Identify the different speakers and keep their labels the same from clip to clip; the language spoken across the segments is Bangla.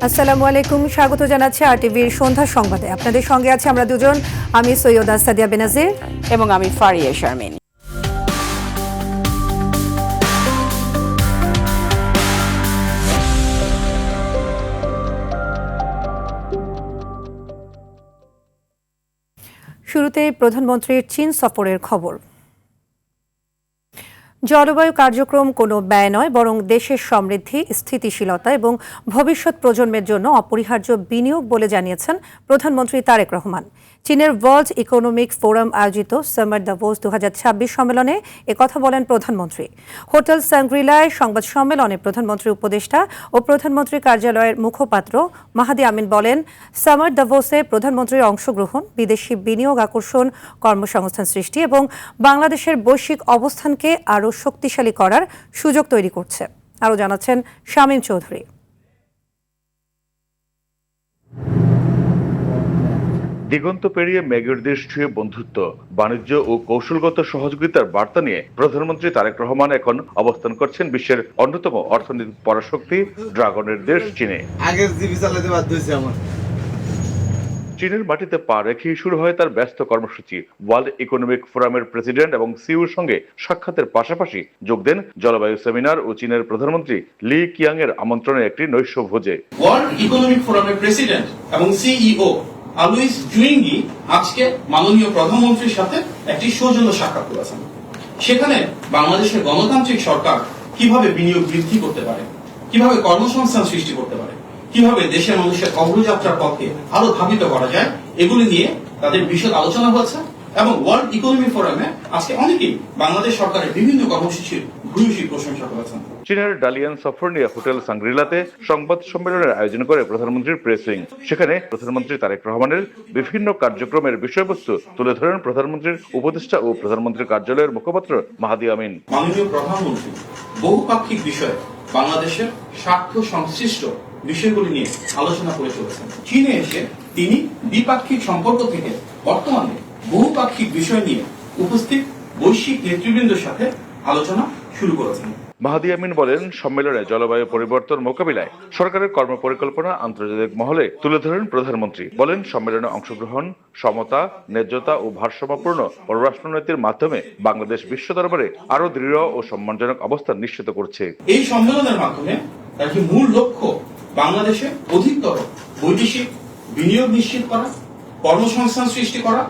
Speaker 1: আসসালামু আলাইকুম, স্বাগত জানাচ্ছি আরটিভির সন্ধ্যা সংবাদে। আপনাদের সঙ্গে আছে আমরা দুজন, আমি সৈয়দা সাদিয়া বেনাজির
Speaker 2: এবং আমি ফারিয়া শারমিন।
Speaker 1: শুরুতেই প্রধানমন্ত্রীর চীন সফরের খবর। জলবায়ু কার্যক্রম কোনো ব্যয় নয়, বরং দেশের সমৃদ্ধি, স্থিতিশীলতা এবং ভবিষ্যৎ প্রজন্মের জন্য অপরিহার্য বিনিয়োগ বলে জানিয়েছেন প্রধানমন্ত্রী তারেক রহমান। চীনের ওয়ার্ল্ড ইকোনমিক ফোরাম আয়োজিত সামার দাভোস 2026 সম্মেলনে একথা বলেন প্রধানমন্ত্রী। হোটেল সাংগ্রিলায় সংবাদ সম্মেলনে প্রধানমন্ত্রীর উপদেষ্টা ও প্রধানমন্ত্রী কার্যালয়ের মুখপাত্র মাহাদি আমিন বলেন, সামার দাভোসে প্রধানমন্ত্রীর অংশগ্রহণ বিদেশি বিনিয়োগ আকর্ষণ, কর্মসংস্থান সৃষ্টি এবং বাংলাদেশের বৈশ্বিক অবস্থানকে আরও শক্তিশালী করার সুযোগ তৈরি করছে। আরও জানাচ্ছেন শামীম চৌধুরী।
Speaker 3: দিগন্ত পেরিয়ে মেঘের দেশ ছুঁয়ে বন্ধুত্ব, বাণিজ্য ও কৌশলগত সহযোগিতার বার্তা নিয়ে প্রধানমন্ত্রী তারেক রহমান এখন অবস্থান করছেন বিশ্বের অন্যতম অর্থনৈতিক পরাশক্তি ড্রাগনের দেশ চীনে। চীনের মাটিতে পা রেখেই শুরু হয় তার ব্যস্ত কর্মসূচি। ওয়ার্ল্ড ইকোনমিক ফোরামের প্রেসিডেন্ট এবং সিইওর সঙ্গে সাক্ষাতের পাশাপাশি যোগ দেন জলবায়ু সেমিনার ও চীনের প্রধানমন্ত্রী লি কিয়াং এর আমন্ত্রণে একটি নৈশ ভোজে।
Speaker 4: ওয়ার্ল্ড ইকোনমিক ফোরামের প্রেসিডেন্ট এবং সিইও আলুইস জুইঙ্গি আজকে মাননীয় প্রধানমন্ত্রীর সাথে একটি সৌজন্য সাক্ষাৎ করেছেন। সেখানে বাংলাদেশের গণতান্ত্রিক সরকার কিভাবে বিনিয়োগ বৃদ্ধি করতে পারে, কিভাবে কর্মসংস্থান সৃষ্টি করতে পারে, কিভাবে দেশের মানুষের অগ্রযাত্রার পথে আরো ধাবিত করা যায়, এগুলি নিয়ে তাদের বিশদ আলোচনা হয়েছে। এবং ওয়ার্ল্ড ইকোনমিক ফোরামে আজকে অনেকেই বাংলাদেশ সরকারের বিভিন্ন কর্মসূচির ভূয়সী প্রশংসা করেছেন।
Speaker 3: চীনের ডালিয়ান সফর নিয়ে হোটেল সাংগ্রিলাতে সংবাদ সম্মেলনের আয়োজন করে প্রধানমন্ত্রীর প্রেস উইং। সেখানে প্রধানমন্ত্রী তারেক রহমানের বিভিন্ন কার্যক্রমের বিষয়বস্তু তুলে ধরেন প্রধানমন্ত্রীর উপদেষ্টা ও প্রধানমন্ত্রীর কার্যালয়ের মুখপাত্র মাহাদি আমিন।
Speaker 4: মাননীয় প্রধানমন্ত্রী বহুপাক্ষিক বিষয়ে বাংলাদেশের স্বার্থ সংশ্লিষ্ট বিষয়গুলি নিয়ে আলোচনা করে চলেছেন। চীনে এসে তিনি দ্বিপাক্ষিক সম্পর্ক থেকে বর্তমানে বহুপাক্ষিক বিষয় নিয়ে উপস্থিত বৈশ্বিক নেতৃবৃন্দের সাথে আলোচনা শুরু করেছেন।
Speaker 3: মাহাদি আমিন বলেন, সম্মেলনে জলবায়ু পরিবর্তন মোকাবিলায় সরকারের কর্মপরিকল্পনা আন্তর্জাতিক মহলে তুলে ধরেন প্রধানমন্ত্রী। বলেন, সম্মেলনে অংশগ্রহণ সমতা, ন্যায্যতা ও ভারসাম্যপূর্ণ পররাষ্ট্রনীতির মাধ্যমে বাংলাদেশ বিশ্ব দরবারে আরো দৃঢ় ও সম্মানজনক অবস্থান নিশ্চিত করছে।
Speaker 4: এই সম্মেলনের মাধ্যমে তার যে মূল লক্ষ্য, বাংলাদেশে অধিকতর বৈদেশিক বিনিয়োগ নিশ্চিত করা, কর্মসংস্থান সৃষ্টি করা,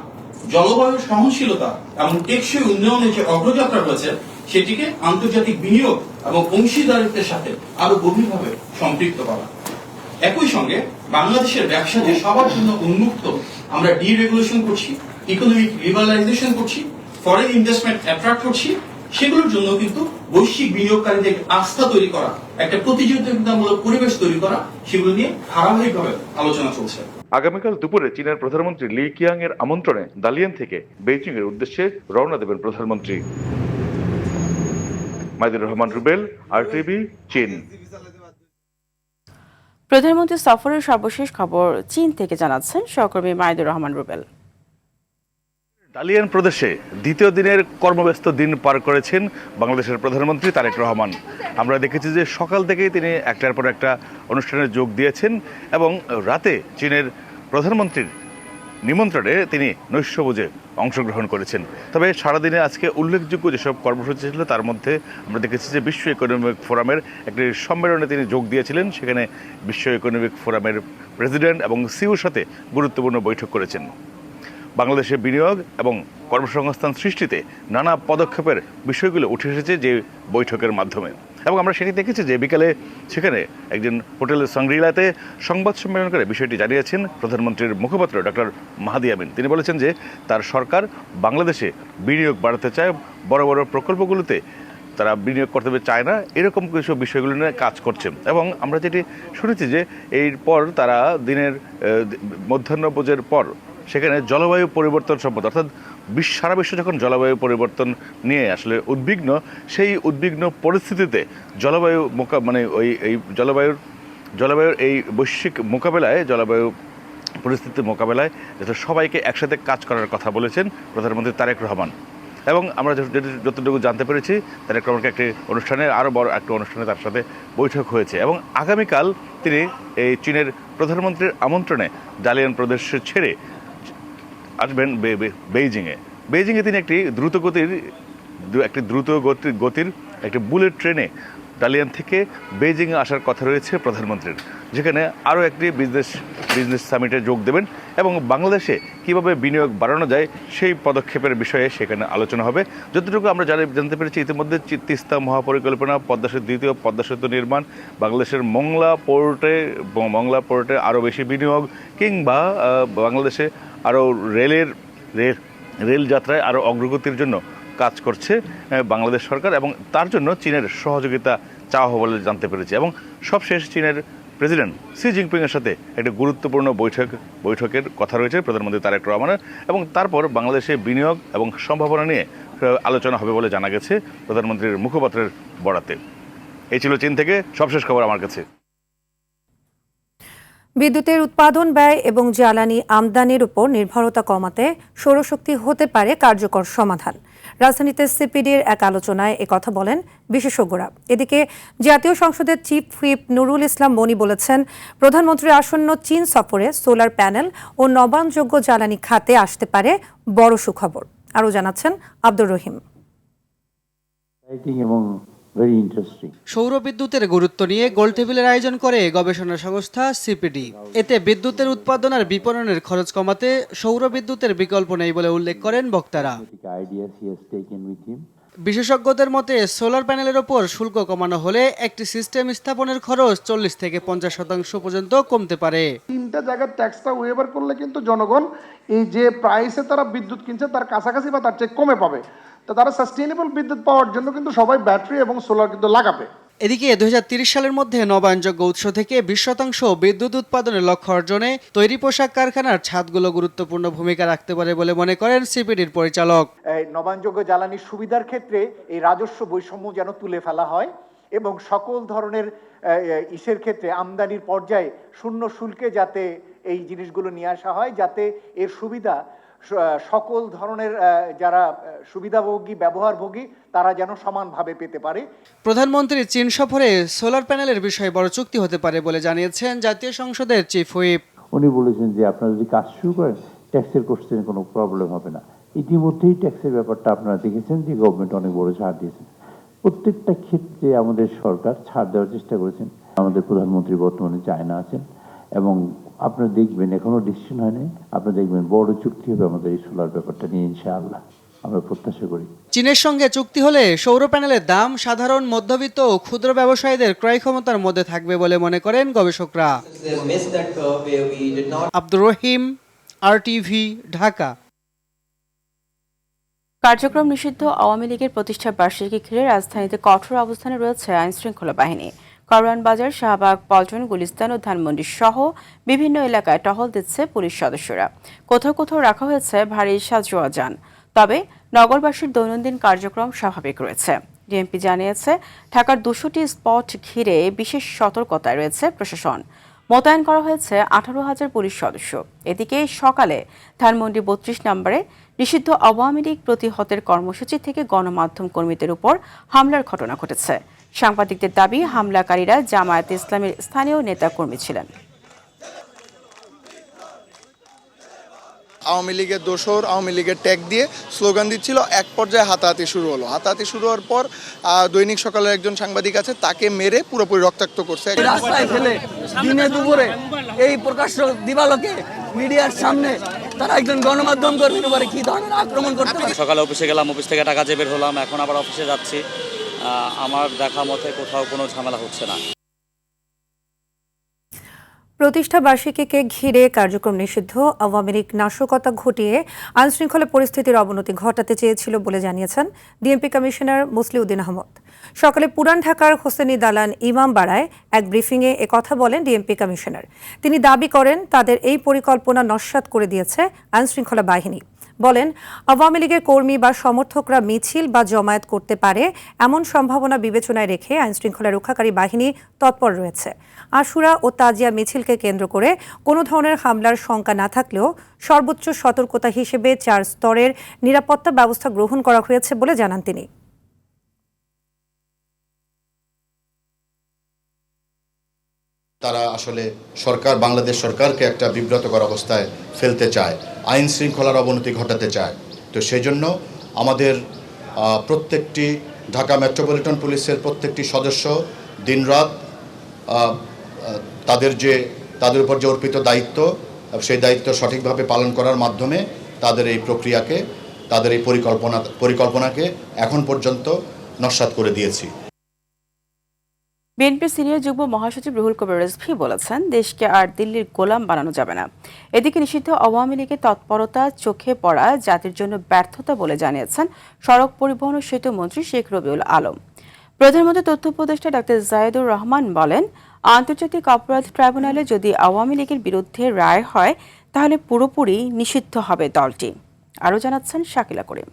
Speaker 4: জলবায়ু সহনশীলতা এবং টেকসই উন্নয়নের যে অগ্রযাত্রা রয়েছে সেটিকে আন্তর্জাতিক বিনিয়োগ এবং অংশীদারিত্বের সাথে আরো গভীরভাবে সম্পৃক্ত করা। একই সঙ্গে বাংলাদেশের ব্যবসা যে সবার জন্য উন্মুক্ত, আমরা ডিরেগুলেশন করছি, ইকোনমিক লিবারালাইজেশন করছি, ফরেন ইনভেস্টমেন্ট অ্যাট্রাক্ট করছি, সেগুলোর জন্য কিন্তু বৈশ্বিক বিনিয়োগকারীদের আস্থা তৈরি করা, একটা প্রতিযোগিতামূলক পরিবেশ তৈরি করা, সেগুলো নিয়ে ধারাবাহিকভাবে আলোচনা চলছে।
Speaker 3: আগামীকাল দুপুরে চীনের প্রধানমন্ত্রী লি কিয়াং এর আমন্ত্রণে দালিয়ান থেকে বেইজিং এর উদ্দেশ্যে রওনা দেবেন প্রধানমন্ত্রী। মাইদুর রহমান রুবেল, আরটিভি, চীন।
Speaker 2: প্রধানমন্ত্রীর সফরের সর্বশেষ খবর চীন থেকে জানাচ্ছেন সহকর্মী মাইদুর রহমান রুবেল।
Speaker 3: ডালিয়ান প্রদেশে দ্বিতীয় দিনের কর্মব্যস্ত দিন পার করেছেন বাংলাদেশের প্রধানমন্ত্রী তারেক রহমান। আমরা দেখেছি যে সকাল থেকেই তিনি একটার পর একটা অনুষ্ঠানে যোগ দিয়েছেন এবং রাতে চীনের প্রধানমন্ত্রীর নিমন্ত্রণে তিনি নৈশভোজে অংশগ্রহণ করেছেন। তবে সারাদিনে আজকে উল্লেখযোগ্য যেসব কর্মসূচি ছিল তার মধ্যে আমরা দেখেছি যে বিশ্ব ইকোনমিক ফোরামের একটি সম্মেলনে তিনি যোগ দিয়েছিলেন। সেখানে বিশ্ব ইকোনমিক ফোরামের প্রেসিডেন্ট এবং সিইওর সাথে গুরুত্বপূর্ণ বৈঠক করেছেন। বাংলাদেশে বিনিয়োগ এবং কর্মসংস্থান সৃষ্টিতে নানা পদক্ষেপের বিষয়গুলো উঠে এসেছে যে বৈঠকের মাধ্যমে, এবং আমরা সেটি দেখেছি যে বিকালে সেখানে একজন হোটেলের সাংগ্রিলাতে সংবাদ সম্মেলন করে বিষয়টি জানিয়েছেন প্রধানমন্ত্রীর মুখপাত্র ডক্টর মাহাদি আমিন। তিনি বলেছেন যে তার সরকার বাংলাদেশে বিনিয়োগ বাড়াতে চায়, বড় বড় প্রকল্পগুলোতে তারা বিনিয়োগ করতে চায় না, এরকম কিছু বিষয়গুলো নিয়ে কাজ করছে। এবং আমরা যেটি শুনেছি যে এরপর তারা দিনের মধ্যাহ্নভোজের পর সেখানে জলবায়ু পরিবর্তন সম্পদ, অর্থাৎ সারা বিশ্ব যখন জলবায়ু পরিবর্তন নিয়ে আসলে উদ্বিগ্ন, সেই উদ্বিগ্ন পরিস্থিতিতে জলবায়ু এই জলবায়ুর এই বৈশ্বিক মোকাবেলায়, জলবায়ু পরিস্থিতি মোকাবেলায় যাতে সবাইকে একসাথে কাজ করার কথা বলেছেন প্রধানমন্ত্রী তারেক রহমান। এবং আমরা যতটুকু জানতে পেরেছি তারেক রহমানকে একটি অনুষ্ঠানে আরও বড় একটা অনুষ্ঠানে তার সাথে বৈঠক হয়েছে এবং আগামীকাল তিনি এই চীনের প্রধানমন্ত্রীর আমন্ত্রণে ডালিয়ান প্রদেশ ছেড়ে আসবেন বেইজিংয়ে তিনি একটি দ্রুত গতির একটি বুলেট ট্রেনে ডালিয়ান থেকে বেইজিংয়ে আসার কথা রয়েছে প্রধানমন্ত্রীর, যেখানে আরও একটি বিজনেস সামিটে যোগ দেবেন এবং বাংলাদেশে কিভাবে বিনিয়োগ বাড়ানো যায় সেই পদক্ষেপের বিষয়ে সেখানে আলোচনা হবে। যতটুকু আমরা জানতে পেরেছি ইতিমধ্যে তিস্তা মহাপরিকল্পনা, দ্বিতীয় পদ্মা সেতু নির্মাণ, বাংলাদেশের মংলা পোর্টে আরও বেশি বিনিয়োগ কিংবা বাংলাদেশে আরও রেল যাত্রায় আরও অগ্রগতির জন্য কাজ করছে বাংলাদেশ সরকার এবং তার জন্য চীনের সহযোগিতা চাওয়া হবে বলে জানতে পেরেছি। এবং সবশেষ চীনের প্রেসিডেন্ট শি জিনপিংয়ের সাথে একটি গুরুত্বপূর্ণ বৈঠকের কথা রয়েছে প্রধানমন্ত্রী তারেক রহমানের এবং তারপর বাংলাদেশে বিনিয়োগ এবং সম্ভাবনা নিয়ে আলোচনা হবে বলে জানা গেছে প্রধানমন্ত্রীর মুখপাত্রের বরাতে। এই ছিল চীন থেকে সবশেষ খবর আমার কাছে।
Speaker 1: বিদ্যুতের উৎপাদন ব্যয় এবং জ্বালানি আমদানির উপর নির্ভরতা কমাতে সৌরশক্তি হতে পারে কার্যকর সমাধান। রাজধানীতে সিপিডির এক আলোচনায় একথা বলেন বিশেষজ্ঞরা। এদিকে জাতীয় সংসদের চিফ হুইপ নুরুল ইসলাম মনি বলেছেন, প্রধানমন্ত্রীর আসন্ন চীন সফরে সোলার প্যানেল ও নবায়নযোগ্য জ্বালানি খাতে আসতে পারে বড় সুখবর। আরও জানাচ্ছেন আব্দুর রহিম।
Speaker 5: সৌর বিদ্যুতের গুরুত্ব নিয়ে গোলটেবিলের আয়োজন করে গবেষণা সংস্থা সিপিডি। এতে বিদ্যুতের উৎপাদন আর বিপণনের খরচ কমাতে সৌর বিদ্যুতের বিকল্প নেই বলে উল্লেখ করেন বক্তারা। বিশেষজ্ঞদের মতে সোলার প্যানেলের ওপর শুল্ক কমানো হলে একটি সিস্টেম স্থাপনের খরচ 40 থেকে 50% পর্যন্ত কমতে পারে।
Speaker 6: তিনটা জায়গার ট্যাক্সটা ওয়েভার করলে কিন্তু জনগণ এই যে প্রাইসে তারা বিদ্যুৎ কিনছে তার কাছাকাছি বা তার চেয়ে কমে পাবে। তো তারা সাস্টেইনেবল বিদ্যুৎ পাওয়ার জন্য কিন্তু সবাই ব্যাটারি এবং সোলার কিন্তু লাগাবে।
Speaker 5: এদিকে 2030 সালের মধ্যে নবায়নযোগ্য উৎস থেকে 20% বিদ্যুৎ উৎপাদনের লক্ষ্য অর্জনে তৈরি পোশাক কারখানার ছাদগুলো গুরুত্বপূর্ণ ভূমিকা রাখতে পারে বলে মনে করেন সিপিডির পরিচালক।
Speaker 7: নবায়নযোগ্য জ্বালানির সুবিধার ক্ষেত্রে এই রাজস্ব বৈষম্য যেন তুলে ফেলা হয় এবং সকল ধরনের ইসের ক্ষেত্রে আমদানির পর্যায়ে শূন্য শুল্কে যাতে এই জিনিসগুলো নিয়ে আসা হয়, যাতে এর সুবিধা সকল ধরনের যারা সুবিধাভোগী ব্যবহারভোগী তারা যেন সমানভাবে পেতে পারে।
Speaker 5: প্রধানমন্ত্রী চীন সফরে সোলার প্যানেলের বিষয়ে বড় চুক্তি হতে পারে বলে জানিয়েছেন জাতীয় সংসদের চিফ হুইপ।
Speaker 8: উনি বলেছেন যে আপনারা যদি কাজ শুরু করেন ট্যাক্সের কোশ্চেনে কোনো প্রবলেম হবে না। ইতিমধ্যেই ট্যাক্সের ব্যাপারটা আপনারা দেখেছেন যে গভর্নমেন্ট অনেক বড় ছাড় দিয়েছেন। প্রত্যেকটা ক্ষেত্রে আমাদের সরকার ছাড় দেওয়ার চেষ্টা করেছেন। আমাদের প্রধানমন্ত্রী বর্তমানে চায়না আছেন এবং আপনারা দেখবেন এখনো ডিসিশন হয়নি, আপনারা দেখবেন বড় চুক্তি হবে আমাদের এই সোলার ব্যাপারটা নিয়ে ইনশাআল্লাহ আমরা প্রত্যাশা করি।
Speaker 5: চীনের সঙ্গে চুক্তি হলে সৌর প্যানেলের দাম সাধারণ মধ্যবিত্ত ও ক্ষুদ্র ব্যবসায়ীদের ক্রয় ক্ষমতার মধ্যে থাকবে বলে মনে করেন গবেষকরা। আব্দুর রহিম, RTV, ঢাকা।
Speaker 2: কার্যক্রম নিষিদ্ধ আওয়ামী লীগের প্রতিষ্ঠা বার্ষিকী ঘিরে রাজধানীতে কঠোর অবস্থানে রয়েছে আইনশৃঙ্খলা বাহিনী। কারওয়ান বাজার, শাহবাগ, পল্টন, গুলিস্তান ও ধানমন্ডি সহ বিভিন্ন এলাকায় টহল দিচ্ছে পুলিশ সদস্যরা। কোথাও কোথাও রাখা হয়েছে ভারী সাঁজোয়া যান। তবে নগরবাসীর দৈনন্দিন কার্যক্রম স্বাভাবিক রয়েছে। ডিএমপি জানিয়েছে, ঢাকার 200টি স্পট ঘিরে বিশেষ সতর্কতায় রয়েছে প্রশাসন। মোতায়েন করা হয়েছে 18,000 পুলিশ সদস্য। এদিকে সকালে ধানমন্ডি 32 নম্বরে নিষিদ্ধ আওয়ামী লীগ প্রতিহতের কর্মসূচি থেকে গণমাধ্যম কর্মীদের উপর হামলার ঘটনা ঘটেছে। সাংবাদিকদের দাবি, হামলাকারীরা জামায়াতে ইসলামের স্থানীয় নেতাকর্মী ছিলেন।
Speaker 9: আওয়ামী লীগের দোসর, আওয়ামী লীগের ট্যাগ দিয়ে স্লোগান দিচ্ছিল। এক পর্যায়ে হাতাহাতি শুরু হলো। হাতাহাতি শুরু হওয়ার পর দৈনিক সকালের একজন সাংবাদিক আছে, তাকে মেরে পুরোপুরি রক্তাক্ত করছে।
Speaker 10: রাস্তায় ফেলে দিনে দুপুরে এই প্রকাশ্য দিবালোকে মিডিয়ার সামনে তারা একজন গণমাধ্যম কর্মীর উপরে কি ধরনের আক্রমণ করতে পারে।
Speaker 11: সকালে অফিসে গেলাম, অফিস থেকে টাকা চেয়ে বের হলাম, এখন আবার অফিসে যাচ্ছি। আমার দেখা মতে কোথাও কোনো ঝামেলা হচ্ছে না।
Speaker 1: প্রতিষ্ঠা বার্ষিকীকে ঘিরে কার্যক্রম নিষিদ্ধ আওয়ামী লীগ নাশকতা ঘটিয়ে আইনশৃঙ্খলা পরিস্থিতির অবনতি ঘটাতে চেয়েছিল বলে জানিয়েছেন ডিএমপি কমিশনার মুসলিউদ্দিন আহমদ। সকালে পুরান ঢাকার হোসেনি দালান ইমামবাড়ায় এক ব্রিফিংয়ে একথা বলেন ডিএমপি কমিশনার। তিনি দাবি করেন, তাদের এই পরিকল্পনা নস্যাৎ করে দিয়েছে আইনশৃঙ্খলা বাহিনী। বলেন, আওয়ামী লীগের কর্মী বা সমর্থকরা মিছিল বা জমায়েত করতে পারে এমন সম্ভাবনা বিবেচনায় রেখে আইনশৃঙ্খলা রক্ষাকারী বাহিনী তৎপর রয়েছে। আশুরা ও তাজিয়া মিছিলকে কেন্দ্র করে কোনো ধরনের হামলার শঙ্কা না থাকলেও সর্বোচ্চ সতর্কতা হিসেবে 4 স্তরের নিরাপত্তা ব্যবস্থা গ্রহণ করা হয়েছে বলে জানান তিনি।
Speaker 12: তারা আসলে বাংলাদেশ সরকারকে একটা বিব্রতকর অবস্থায় ফেলতে চায়, আইন শৃঙ্খলার অবনতি ঘটাতে চায়। তো সেই জন্য আমাদের প্রত্যেকটি ঢাকা মেট্রোপলিটন পুলিশের প্রত্যেকটি সদস্য দিনরাত তাদের উপর যে অর্পিত দায়িত্ব, সেই দায়িত্ব সঠিকভাবে পালন করার মাধ্যমে তাদের এই প্রক্রিয়াকে, তাদের এই পরিকল্পনাকে এখন পর্যন্ত নস্যাৎ করে দিয়েছি।
Speaker 2: বিএনপির সিনিয়র যুগ্ম মহাসচিব রুহুল কবির রিজভী বলেছেন, দেশকে আর দিল্লির গোলাম বানানো যাবে না। এদিকে নিষিদ্ধ আওয়ামী লীগের তৎপরতা চোখে পড়া জাতির জন্য ব্যর্থতা বলে জানিয়েছেন সড়ক পরিবহন ও সেতু মন্ত্রী শেখ রবিউল আলম। প্রধানমন্ত্রী তথ্য উপদেষ্টা ডক্টর জায়েদুর রহমান বলেন, আন্তর্জাতিক অপরাধ ট্রাইব্যুনালে যদি আওয়ামী লীগের বিরুদ্ধে রায় হয় তাহলে পুরোপুরি নিষিদ্ধ হবে দলটি। আরও জানাচ্ছেন শাকিলা করিম।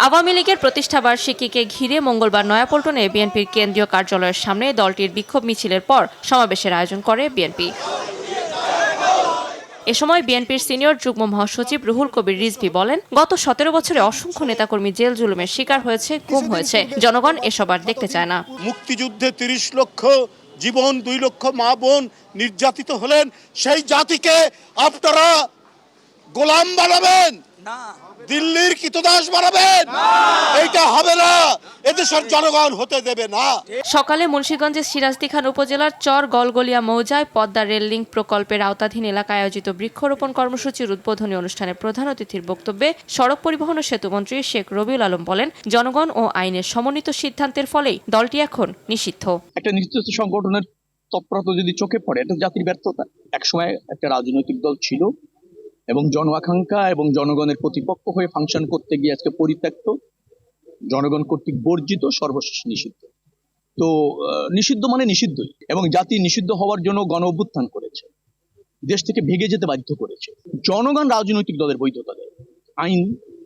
Speaker 13: আওয়ামী লীগের প্রতিষ্ঠাবার্ষিকীকে ঘিরে মঙ্গলবার নয়াপল্টনে বিএনপির কেন্দ্রীয় কার্যালয়ের সামনে দলটির বিক্ষোভ মিছিলের পর সমাবেশের আয়োজন করে বিএনপি। এ সময় বিএনপির সিনিয়র যুগ্ম মহাসচিব রুহুল কবির রিজভী বলেন, গত 17 বছরে অসংখ্য নেতাকর্মী জেল জুলুমের শিকার হয়েছে, গুম হয়েছে। জনগণ এসব আর দেখতে চায় না।
Speaker 14: মুক্তিযুদ্ধে 30 লক্ষ জীবন, 2 লক্ষ মা বোন নির্যাতিত হলেন। সেই জাতিকে আপনারা গোলাম বানাবেন না, দিল্লির কৃতদাস বানাবেন, এইটা হবে না। এদেশের জনগণ হতে দেবে না।
Speaker 13: সকালে মুন্সিগঞ্জের সিরাজদি খান উপজেলার চর গলগলিয়া মৌজায় পদ্মা রেল লিংক প্রকল্পের আওতাধীন এলাকায় আয়োজিত বৃক্ষরোপণ কর্মসূচির উদ্বোধনী অনুষ্ঠানে প্রধান অতিথির বক্তব্যে সড়ক পরিবহন ও সেতু মন্ত্রী শেখ রবিউল আলম বলেন, জনগণ ও আইনের সমন্বিত সিদ্ধান্তের ফলেই দলটি এখন নিষিদ্ধ।
Speaker 15: একটা নির্দিষ্ট সংগঠনের তৎপরতা যদি চোখে পড়ে, এটা জাতির ব্যর্থতা। একসময় একটা রাজনৈতিক দল ছিল এবং জন আকাঙ্ক্ষা এবং জনগণের প্রতিপক্ষ হয়ে ফাংশন করতে গিয়ে আজকে পরিত্যক্ত, জনগণ কর্তৃক বর্জিত, সর্বশেষ নিষিদ্ধ। তো নিষিদ্ধ মানে নিষিদ্ধই, এবং জাতি নিষিদ্ধ হওয়ার জন্য গণ অভ্যুত্থান করেছে, দেশ থেকে ভেগে যেতে বাধ্য করেছে। জনগণ রাজনৈতিক দলের বৈধতা দেয়, আইন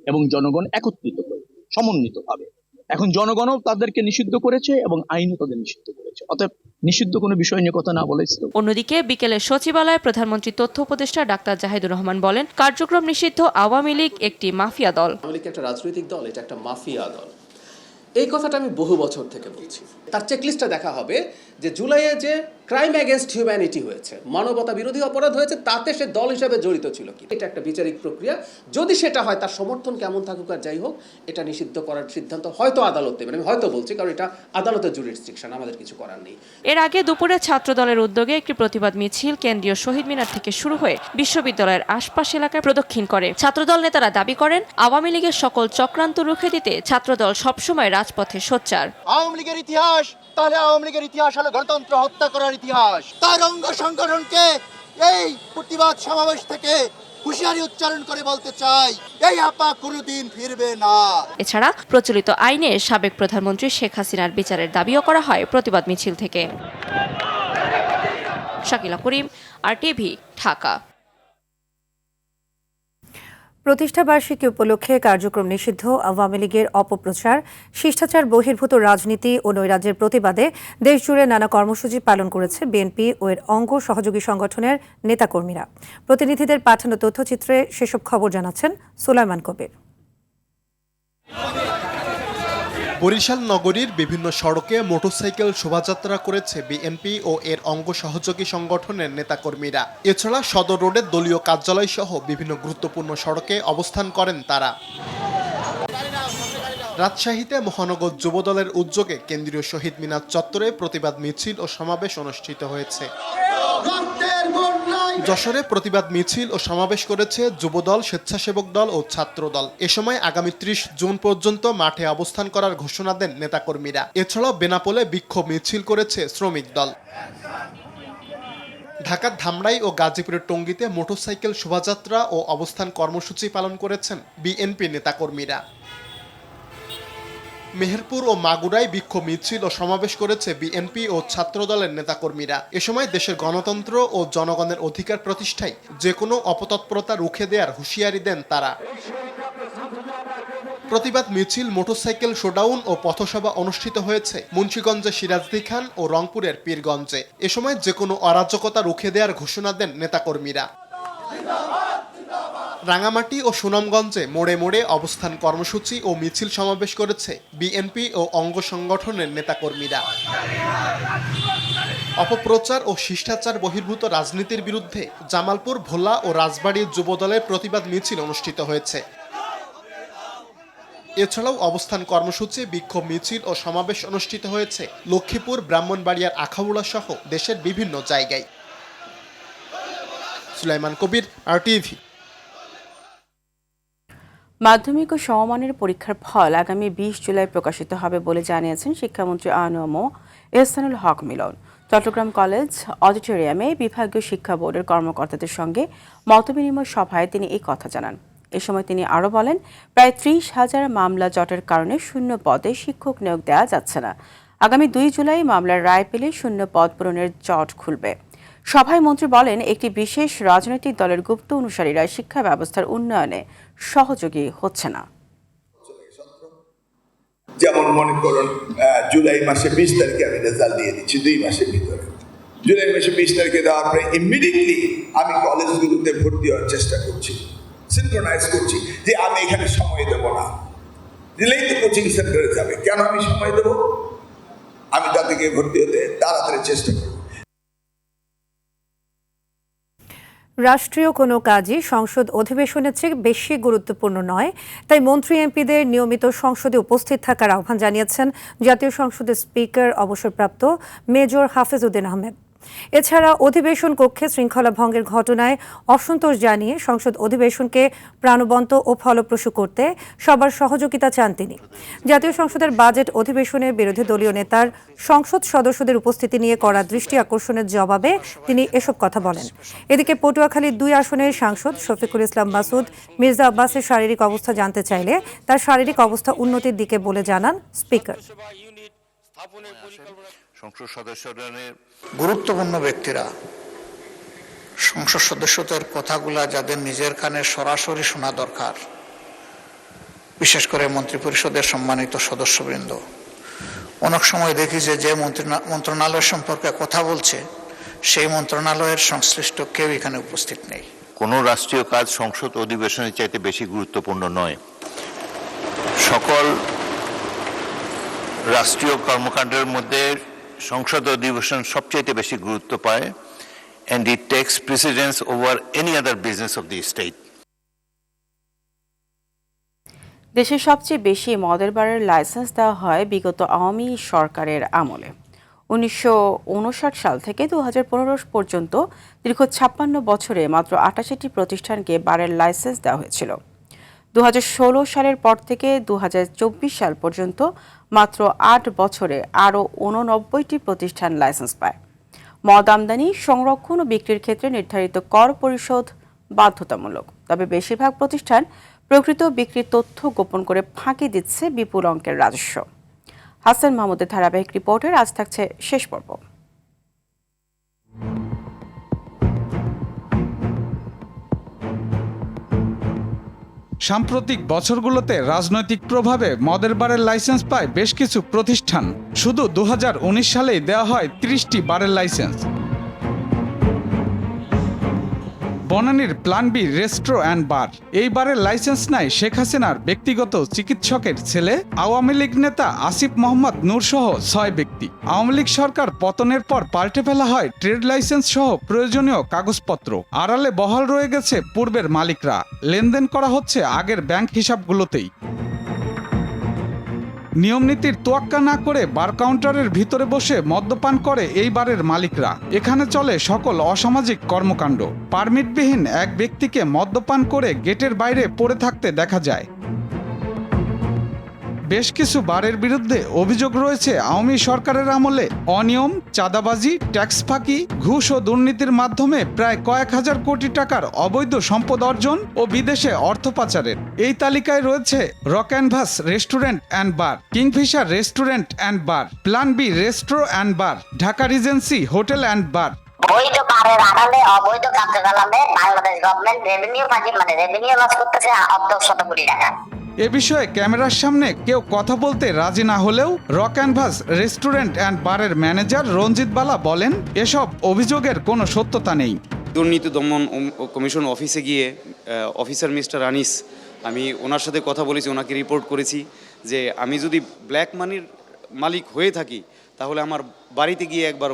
Speaker 15: এবং জনগণ একত্রিত করে সমন্বিতভাবে। এখন জনগণও তাদেরকে নিষিদ্ধ করেছে এবং আইনও তাদের নিষিদ্ধ করেছে। অতএব নিষিদ্ধ কোনো বিষয় নিয়ে কথা না বলে।
Speaker 13: অন্যদিকে বিকেলে সচিবালয়ে প্রধানমন্ত্রী তথ্য উপদেষ্টা ডাক্তার জাহিদুর রহমান বলেন, কার্যক্রম নিষিদ্ধ আওয়ামী লীগ একটি মাফিয়া দল।
Speaker 16: আওয়ামী লীগ একটা রাজনৈতিক দল, এটা একটা মাফিয়া দল। এই কথাটা আমি বহু বছর থেকে বলছি। তার চেকলিস্টটা দেখা হবে যে জুলাইয়ে যে ক্রাইম এগেনস্ট হিউম্যানিটি হয়েছে, মানবতা বিরোধী অপরাধ হয়েছে, তাতে সে দল হিসেবে জড়িত ছিল কি। এটা একটা বিচারিক প্রক্রিয়া। যদি সেটা হয়, তার সমর্থন কেমন থাকুক আর যাই হোক, এটা নিষিদ্ধ করার সিদ্ধান্ত হয়তো আদালত দেবেন। আমি হয়তো বলছি, কারণ এটা আদালতের জুরিসডিকশন, আমাদের কিছু করার নেই।
Speaker 13: এর আগে দুপুরে ছাত্র দলের উদ্যোগে একটি প্রতিবাদ মিছিল কেন্দ্রীয় শহীদ মিনার থেকে শুরু হয়ে বিশ্ববিদ্যালয়ের আশপাশ এলাকায় প্রদক্ষিণ করে। ছাত্রদল নেতারা দাবি করেন, আওয়ামী লীগের সকল চক্রান্ত রুখে দিতে ছাত্রদল সবসময় রাজপথে সোচ্চার।
Speaker 17: আওয়ামী লীগের ইতিহাস, তাহলে আওয়ামী লীগের ইতিহাস হলো গণতন্ত্র হত্যা করার ইতিহাস। তার অঙ্গ সংগঠনকে এই প্রতিবাদ সমাবেশ থেকে হুঁশিয়ারি উচ্চারণ করে বলতে চাই, এই আপা কোনোদিন ফিরবে না।
Speaker 13: এছাড়া প্রচলিত আইনে সাবেক প্রধানমন্ত্রী শেখ হাসিনার বিচারের দাবিও করা হয় প্রতিবাদ মিছিল থেকে। শাকিলা করিম, RTV, ঢাকা।
Speaker 1: প্রতিষ্ঠাবার্ষিকী উপলক্ষে কার্যক্রম নিষিদ্ধ আওয়ামী লীগের অপপ্রচার, শিষ্টাচার বহির্ভূত রাজনীতি ও নৈরাজ্যের প্রতিবাদে দেশজুড়ে নানা কর্মসূচি পালন করেছে বিএনপি ও এর অঙ্গ সহযোগী সংগঠনের নেতাকর্মীরা। প্রতিনিধিদের পাঠানো তথ্যচিত্রে সেসব খবর জানাচ্ছেন সুলাইমান কবির।
Speaker 18: বরিশাল নগরীর বিভিন্ন সড়কে মোটরসাইকেল শোভাযাত্রা করেছে বিএনপি ও এর অঙ্গ সহযোগী সংগঠনের নেতাকর্মীরা। এছাড়া সদর রোডের দলীয় কার্যালয় সহ বিভিন্ন গুরুত্বপূর্ণ সড়কে অবস্থান করেন তারা। রাজশাহীতে মহানগর যুবদলের উদ্যোগে কেন্দ্রীয় শহীদ মিনার চত্বরে প্রতিবাদ মিছিল ও সমাবেশ অনুষ্ঠিত হয়েছে। যশোরে প্রতিবাদ মিছিল ও সমাবেশ করেছে যুবদল, স্বেচ্ছাসেবক দল ও ছাত্র দল। এ সময় আগামী 30 জুন পর্যন্ত মাঠে অবস্থান করার ঘোষণা দেন নেতাকর্মীরা। এছাড়াও বেনাপোলে বিক্ষোভ মিছিল করেছে শ্রমিক দল। ঢাকার ধামরাই ও গাজীপুরের টঙ্গীতে মোটরসাইকেল শোভাযাত্রা ও অবস্থান কর্মসূচি পালন করেছেন বিএনপি নেতাকর্মীরা। মেহেরপুর ও মাগুরায় বিক্ষোভ মিছিল ও সমাবেশ করেছে বিএনপি ও ছাত্রদলের নেতাকর্মীরা। এ সময় দেশের গণতন্ত্র ও জনগণের অধিকার প্রতিষ্ঠায় যে কোনো অপতৎপরতা রুখে দেওয়ার হুঁশিয়ারি দেন তারা। প্রতিবাদ মিছিল, মোটরসাইকেল শোডাউন ও পথসভা অনুষ্ঠিত হয়েছে মুন্সিগঞ্জের সিরাজদি খান ও রংপুরের পীরগঞ্জে। এ সময় যে কোনো অরাজকতা রুখে দেওয়ার ঘোষণা দেন নেতাকর্মীরা। রাঙামাটি ও সুনামগঞ্জে মোড়ে মোড়ে অবস্থান কর্মসূচি ও মিছিল সমাবেশ করেছে বিএনপি ও অঙ্গ সংগঠনের নেতাকর্মীরা। অপপ্রচার ও শিষ্টাচার বহির্ভূত রাজনীতির বিরুদ্ধে জামালপুর, ভোলা ও রাজবাড়ীর যুবদলের প্রতিবাদ মিছিল অনুষ্ঠিত হয়েছে। এছাড়াও অবস্থান কর্মসূচি, বিক্ষোভ মিছিল ও সমাবেশ অনুষ্ঠিত হয়েছে লক্ষ্মীপুর, ব্রাহ্মণবাড়িয়ার আখাউড়া সহ দেশের বিভিন্ন জায়গায়। সুলাইমান কবির, RTV।
Speaker 2: মাধ্যমিক ও সমমানের পরীক্ষার ফল আগামী 20 জুলাই প্রকাশিত হবে বলে জানিয়েছেন শিক্ষামন্ত্রী আনোয়ার এহসানুল হক মিলন। চট্টগ্রাম কলেজ অডিটোরিয়ামে বিভাগীয় শিক্ষা বোর্ডের কর্মকর্তাদের সঙ্গে মতবিনিময় সভায় তিনি এই কথা জানান। এ সময় তিনি আরও বলেন, প্রায় 30,000 মামলা জটের কারণে শূন্য পদে শিক্ষক নিয়োগ দেওয়া যাচ্ছে না। আগামী 2 জুলাই মামলার রায় পেলে শূন্য পদ পূরণের জট খুলবে। সভায় মন্ত্রী বলেন, একটি বিশেষ রাজনৈতিক দলের গুপ্ত অনুসারীরা শিক্ষা ব্যবস্থার উন্নয়নে সহযোগী হচ্ছে না।
Speaker 19: যেমন মনে করুন, জুলাই মাসে 20 তারিখে আমি রেজাল্ট দিয়ে দিচ্ছি, 2 মাসের ভিতরে। জুলাই মাসে 20 তারিখে দেওয়ার পরে ইমিডিয়েটলি আমি কলেজগুলোতে ভর্তি হওয়ার চেষ্টা করছি, সিনক্রোনাইজ করছি যে আমি এখানে সময় দেবো না, দিলেই তো কোচিং সেন্টারে যাবে, কেন আমি সময় দেবো? আমি তাদেরকে ভর্তি হতে তাড়াতাড়ি চেষ্টা করব।
Speaker 1: রাষ্ট্রীয় কোনো কাজই সংসদ অধিবেশনের চেয়ে বেশি গুরুত্বপূর্ণ নয়, তাই মন্ত্রী এমপিদের নিয়মিত সংসদে উপস্থিত থাকার আহ্বান জানিয়েছেন জাতীয় সংসদের স্পিকার অবসরপ্রাপ্ত মেজর হাফেজ উদ্দিন আহমেদ। এছাড়া অধিবেশন কক্ষে শৃঙ্খলা ভঙ্গের ঘটনায় অসন্তোষ জানিয়ে সংসদ অধিবেশনকে প্রাণবন্ত ও ফলপ্রসূ করতে সবার সহযোগিতা চান তিনি। জাতীয় সংসদের বাজেট অধিবেশনে বিরোধী দলীয় নেতার সংসদ সদস্যদের উপস্থিতি নিয়ে করা দৃষ্টি আকর্ষণের জবাবে তিনি এসব কথা বলেন। এদিকে পটুয়াখালীর 2 আসনের সাংসদ শফিকুল ইসলাম মাসুদ মির্জা আব্বাসের শারীরিক অবস্থা জানতে চাইলে তার শারীরিক অবস্থা উন্নতির দিকে বলে জানান স্পিকার।
Speaker 20: সংসদ সদস্যদের
Speaker 21: গুরুত্বপূর্ণ ব্যক্তিরা সংসদ সদস্যদের কথাগুলা যাদের নিজের কানে সরাসরি শোনা দরকার, বিশেষ করে মন্ত্রিপরিষদের সম্মানিত সদস্যবৃন্দ, অনেক সময় দেখি যে মন্ত্রণালয় সম্পর্কে কথা বলছে সেই মন্ত্রণালয়ের সংশ্লিষ্ট কেউ এখানে উপস্থিত নেই।
Speaker 20: কোনো রাষ্ট্রীয় কাজ সংসদ অধিবেশনের চাইতে বেশি গুরুত্বপূর্ণ নয়। সকল রাষ্ট্রীয় কর্মকাণ্ডের মধ্যে সংসদ অধিবেশন সবচেয়ে বেশি গুরুত্ব পায়, and it takes precedence over any other business of the state.
Speaker 2: দেশের সবচেয়ে বেশি মদের বারের লাইসেন্স দেওয়া হয় বিগত আওয়ামী সরকারের আমলে। 1959 সাল থেকে 2015 পর্যন্ত দীর্ঘ 56 বছরে মাত্র 88টি প্রতিষ্ঠানকে বারের লাইসেন্স দেওয়া হয়েছিল। 2016 সালের পর থেকে 2024 সাল পর্যন্ত মাত্র 8 বছরে আরও 89টি প্রতিষ্ঠান লাইসেন্স পায়। মদ আমদানি, সংরক্ষণ ও বিক্রির ক্ষেত্রে নির্ধারিত কর পরিশোধ বাধ্যতামূলক, তবে বেশিরভাগ প্রতিষ্ঠান প্রকৃত বিক্রির তথ্য গোপন করে ফাঁকি দিচ্ছে বিপুল অঙ্কের রাজস্ব। হাসান মাহমুদের ধারাবাহিক রিপোর্টের আজ থাকছে শেষ পর্ব।
Speaker 22: সাম্প্রতিক বছরগুলোতে রাজনৈতিক প্রভাবে মদের বারের লাইসেন্স পায় বেশ কিছু প্রতিষ্ঠান। শুধু 2019 সালেই দেওয়া হয় 30টি বারের লাইসেন্স। বনানীর plan B resto and bar, এই বারের লাইসেন্স নেয় শেখ হাসিনার ব্যক্তিগত চিকিৎসকের ছেলে আওয়ামী লীগ নেতা আসিফ মোহাম্মদ নূর সহ 6 ব্যক্তি। আওয়ামী লীগ সরকার পতনের পর পাল্টে ফেলা হয় ট্রেড লাইসেন্স সহ প্রয়োজনীয় কাগজপত্র। আড়ালে বহাল রয়ে গেছে পূর্বের মালিকরা, লেনদেন করা হচ্ছে আগের ব্যাংক হিসাবগুলোতেই। নিয়মনীতির তোয়াক্কা না করে বার কাউন্টারের ভিতরে বসে মদ্যপান করে এই বারের মালিকরা। এখানে চলে সকল অসামাজিক কর্মকাণ্ড। পারমিটবিহীন এক ব্যক্তিকে মদ্যপান করে গেটের বাইরে পড়ে থাকতে দেখা যায়। বেশ কিছু বারের বিরুদ্ধে অভিযোগ রয়েছে আওয়ামী সরকারের আমলে অনিয়ম, চাঁদাবাজি, ট্যাক্স ফাঁকি, ঘুষ ও দুর্নীতির মাধ্যমে প্রায় কয়েক হাজার কোটি টাকার অবৈধ সম্পদ অর্জন ও বিদেশে অর্থ পাচারের। এই তালিকায় রয়েছে Rock Canvas restaurant and bar, Kingfisher restaurant and bar, plan B resto and bar, Dhaka Regency hotel and bar.
Speaker 3: বৈধ বারের আড়ালে অবৈধ কার্যকলাপে বাংলাদেশ গভর্নমেন্ট রেভিনিউ লস করতেছে অর্ধ শত কোটি টাকা।
Speaker 22: এ বিষয়ে ক্যামেরার সামনে কেউ কথা বলতে রাজি না হলেও রক ক্যানভাস রেস্টুরেন্ট অ্যান্ড বারের ম্যানেজার রঞ্জিত বালা বলেন, এসব অভিযোগের কোনো সত্যতা নেই।
Speaker 4: দুর্নীতি দমন কমিশন অফিসে গিয়ে অফিসার মিস্টার আনিস, আমি ওনার সাথে কথা বলেছি, ওনাকে রিপোর্ট করেছি যে আমি যদি ব্ল্যাক মানির মালিক হয়ে থাকি তাহলে আমার বাড়িতে গিয়ে একবার